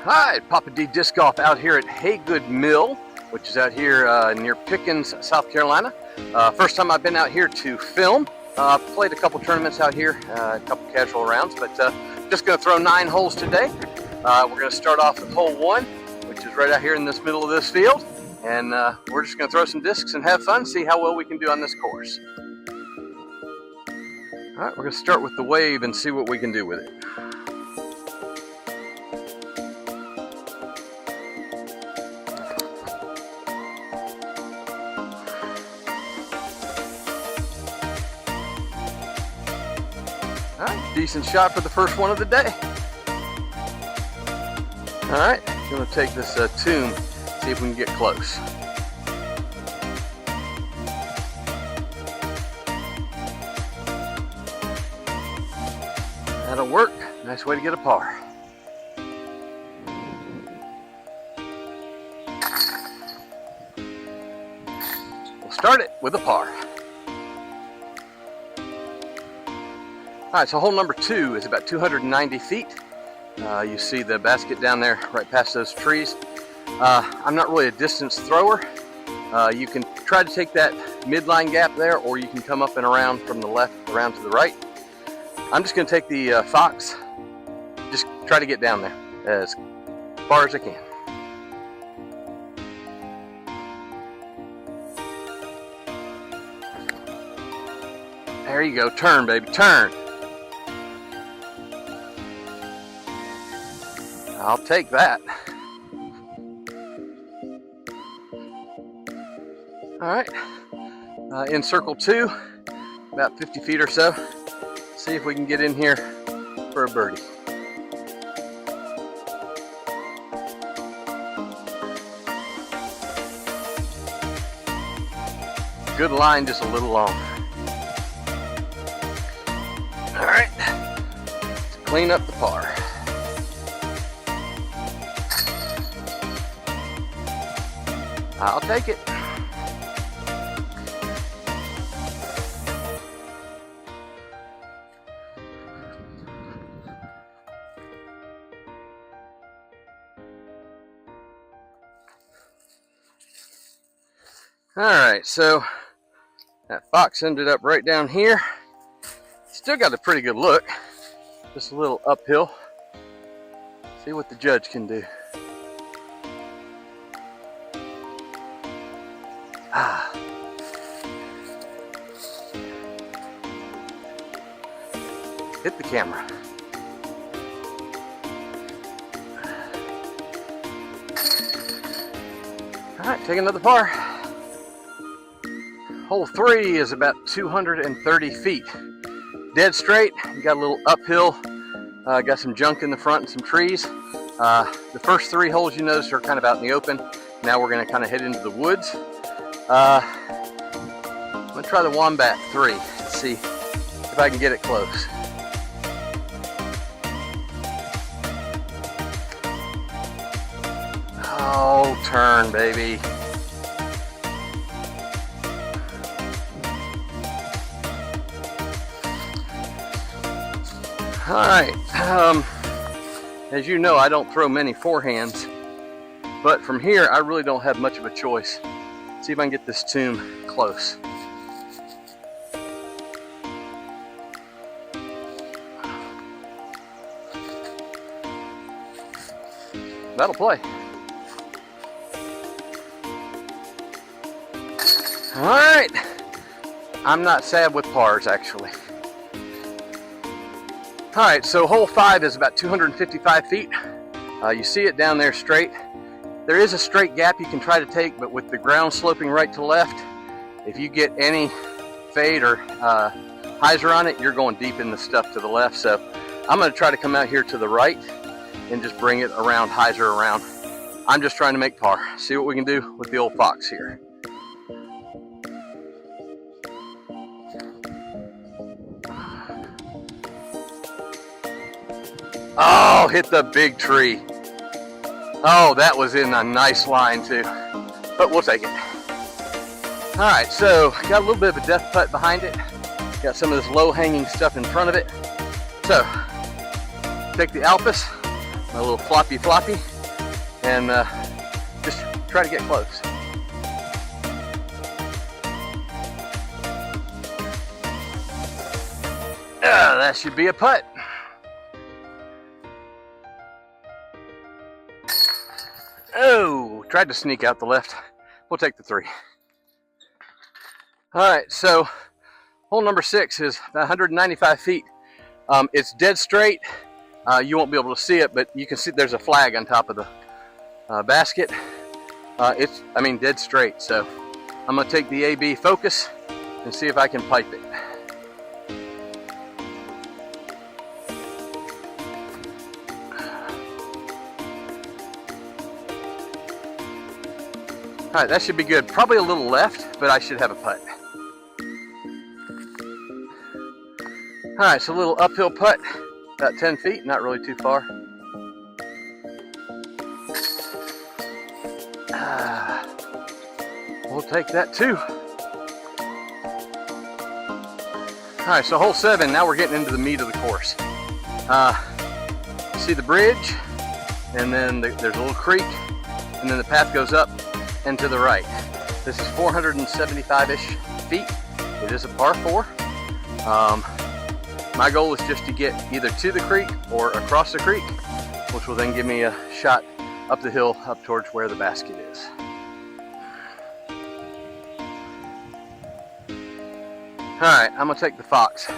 Hi, Papa D Disc Golf out here at Hagood Mill, which is out here near Pickens, South Carolina. First time I've been out here to film. Played a couple tournaments out here, a couple casual rounds, but just going to throw 9 holes today. We're going to start off with hole 1, which is right out here in this middle of this field. And we're just going to throw some discs and have fun, see how well we can do on this course. All right, we're going to start with the wave and see what we can do with it. All right, decent shot for the first one of the day. All right, going to take this tomb, see if we can get close. That'll work. Nice way to get a par. We'll start it with a par. All right, so hole number 2 is about 290 feet. You see the basket down there right past those trees. I'm not really a distance thrower. You can try to take that midline gap there, or you can come up and around from the left around to the right. I'm just going to take the Fox, just try to get down there as far as I can. There you go, turn baby, turn. I'll take that. All right, in circle 2, about 50 feet or so. See if we can get in here for a birdie. Good line, just a little long. All right, let's clean up the par. I'll take it. All right, so that Fox ended up right down here. Still got a pretty good look. Just a little uphill. See what the judge can do. Hit the camera. All right, take another par. Hole 3 is about 230 feet. Dead straight, you got a little uphill, got some junk in the front and some trees. The first 3 holes you notice are kind of out in the open. Now we're gonna kind of head into the woods. I'm gonna try the Wombat 3, let's see if I can get it close. Oh, turn, baby. All right, as you know, I don't throw many forehands, but from here, I really don't have much of a choice. Let's see if I can get this tomb close. That'll play. All right, I'm not sad with pars, actually. All right, so hole 5 is about 255 feet. You see it down there straight. There is a straight gap you can try to take, but with the ground sloping right to left, if you get any fade or hyzer on it, you're going deep in the stuff to the left. So I'm gonna try to come out here to the right and just bring it around, hyzer around. I'm just trying to make par. See what we can do with the old Fox here. Oh, hit the big tree. Oh, that was in a nice line too, but we'll take it. All right, so got a little bit of a death putt behind it. Got some of this low-hanging stuff in front of it. So, take the Alpus, my little floppy, and just try to get close. That should be a putt. Oh, tried to sneak out the left. We'll take the 3. All right, so hole number 6 is about 195 feet. It's dead straight. You won't be able to see it, but you can see there's a flag on top of the basket. It's dead straight. So I'm gonna take the AB focus and see if I can pipe it. All right, that should be good. Probably a little left, but I should have a putt. All right, so a little uphill putt, about 10 feet, not really too far. We'll take that too. All right, so hole 7, now we're getting into the meat of the course. See the bridge, and then there's a little creek, and then the path goes up and to the right. This is 475-ish feet. It is a par 4. My goal is just to get either to the creek or across the creek, which will then give me a shot up the hill up towards where the basket is. All right, I'm gonna take the Fox,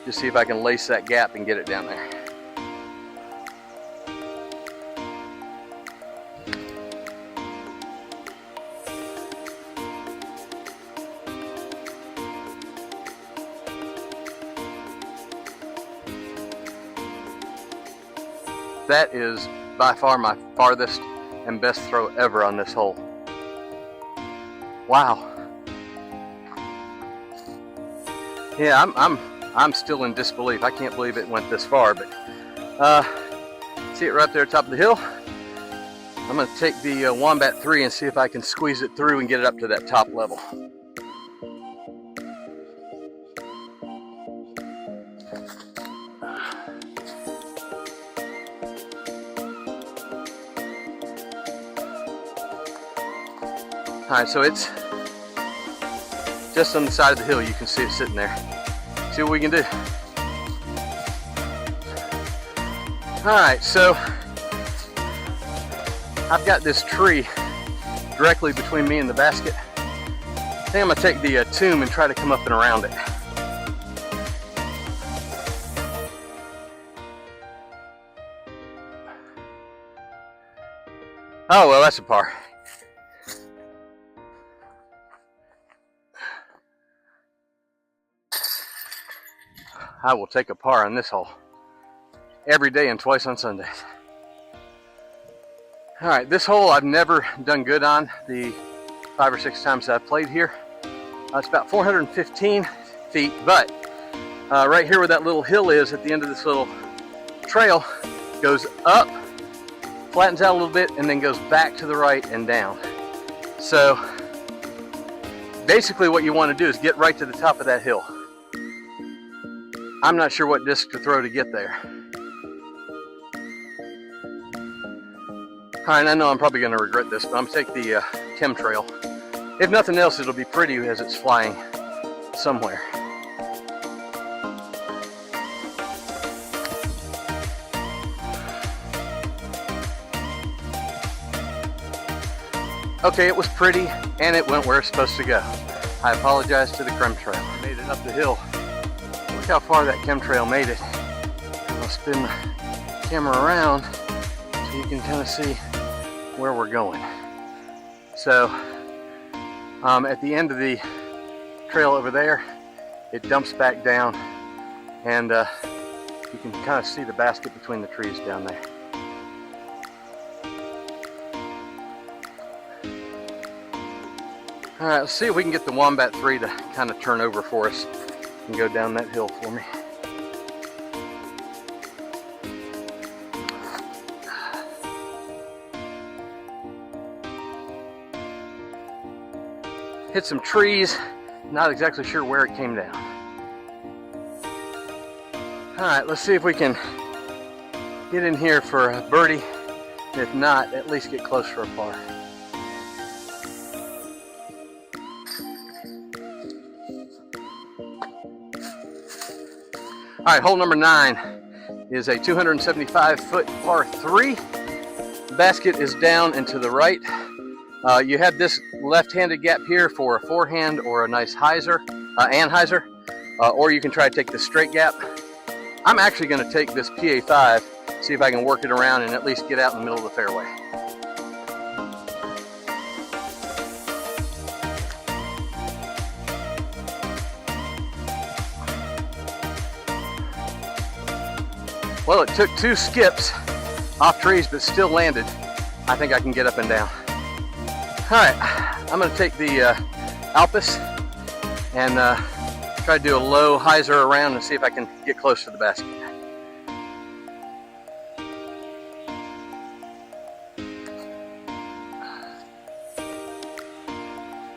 just see if I can lace that gap and get it down there. That is by far my farthest and best throw ever on this hole. Wow. Yeah, I'm still in disbelief. I can't believe it went this far, but see it right there at the top of the hill. I'm gonna take the Wombat 3 and see if I can squeeze it through and get it up to that top level. All right, so it's just on the side of the hill. You can see it sitting there. See what we can do. All right, so I've got this tree directly between me and the basket. I think I'm gonna take the tomb and try to come up and around it. Oh, well, that's a par. I will take a par on this hole every day and twice on Sundays. All right, this hole I've never done good on the 5 or 6 times that I've played here. It's about 415 feet, but right here where that little hill is at the end of this little trail, goes up, flattens out a little bit, and then goes back to the right and down. So basically what you want to do is get right to the top of that hill. I'm not sure what disc to throw to get there. All right, I know I'm probably going to regret this, but I'm going to take the chemtrail. If nothing else, it'll be pretty as it's flying somewhere. Okay, it was pretty, and it went where it's supposed to go. I apologize to the chemtrail. I made it up the hill. Look how far that chemtrail made it. I'll spin the camera around so you can kind of see where we're going. So at the end of the trail over there, it dumps back down, and you can kind of see the basket between the trees down there. All right, let's see if we can get the Wombat 3 to kind of turn over for us and go down that hill for me. Hit some trees, not exactly sure where it came down. All right, let's see if we can get in here for a birdie If not, at least get close for a par. All right, hole number 9 is a 275-foot par 3. The basket is down and to the right. You have this left-handed gap here for a forehand or a nice hyzer, anhyzer, or you can try to take the straight gap. I'm actually going to take this PA5, see if I can work it around and at least get out in the middle of the fairway. Well, it took 2 skips off trees, but still landed. I think I can get up and down. All right, I'm going to take the Alpus and try to do a low hyzer around and see if I can get close to the basket.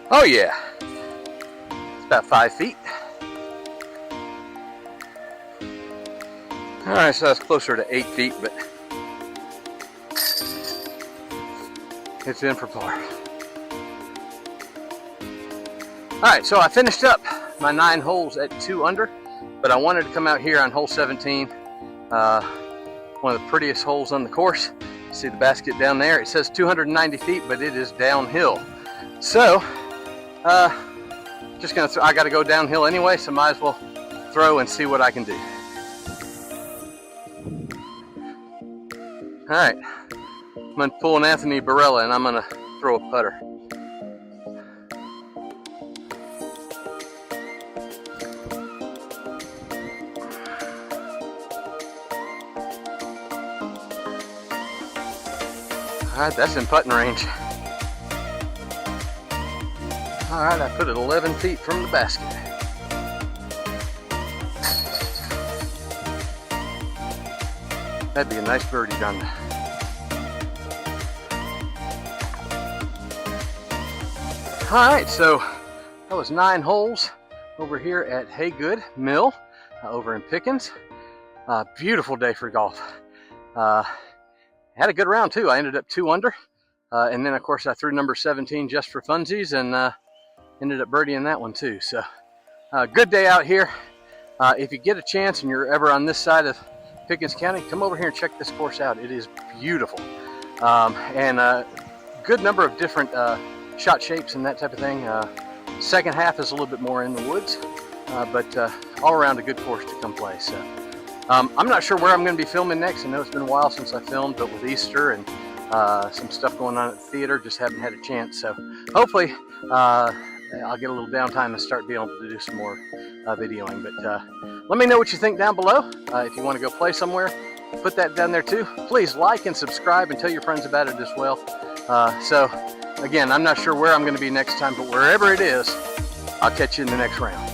Oh yeah, it's about 5 feet. All right, so that's closer to 8 feet, but it's in for par. All right, so I finished up my 9 holes at 2 under, but I wanted to come out here on hole 17, one of the prettiest holes on the course. See the basket down there? It says 290 feet, but it is downhill. So, just gonna, I gotta go downhill anyway, so might as well throw and see what I can do. All right, I'm gonna pull an Anthony Barella and I'm gonna throw a putter. All right, that's in putting range. All right, I put it 11 feet from the basket. That'd be a nice birdie done. All right, so that was 9 holes over here at Hagood Mill over in Pickens. Beautiful day for golf. Had a good round too. I ended up 2 under, and then of course I threw number 17 just for funsies and ended up birdieing that one too. So good day out here. If you get a chance and you're ever on this side of Pickens County, come over here and check this course out. It is beautiful, and a good number of different shot shapes and that type of thing. Second half is a little bit more in the woods, but all around a good course to come play. So I'm not sure where I'm going to be filming next. I know it's been a while since I filmed, but with Easter and some stuff going on at the theater, just haven't had a chance. So hopefully I'll get a little downtime and start being able to do some more videoing. But let me know what you think down below. If you want to go play somewhere, put that down there too. Please like and subscribe and tell your friends about it as well. So again, I'm not sure where I'm going to be next time, but wherever it is, I'll catch you in the next round.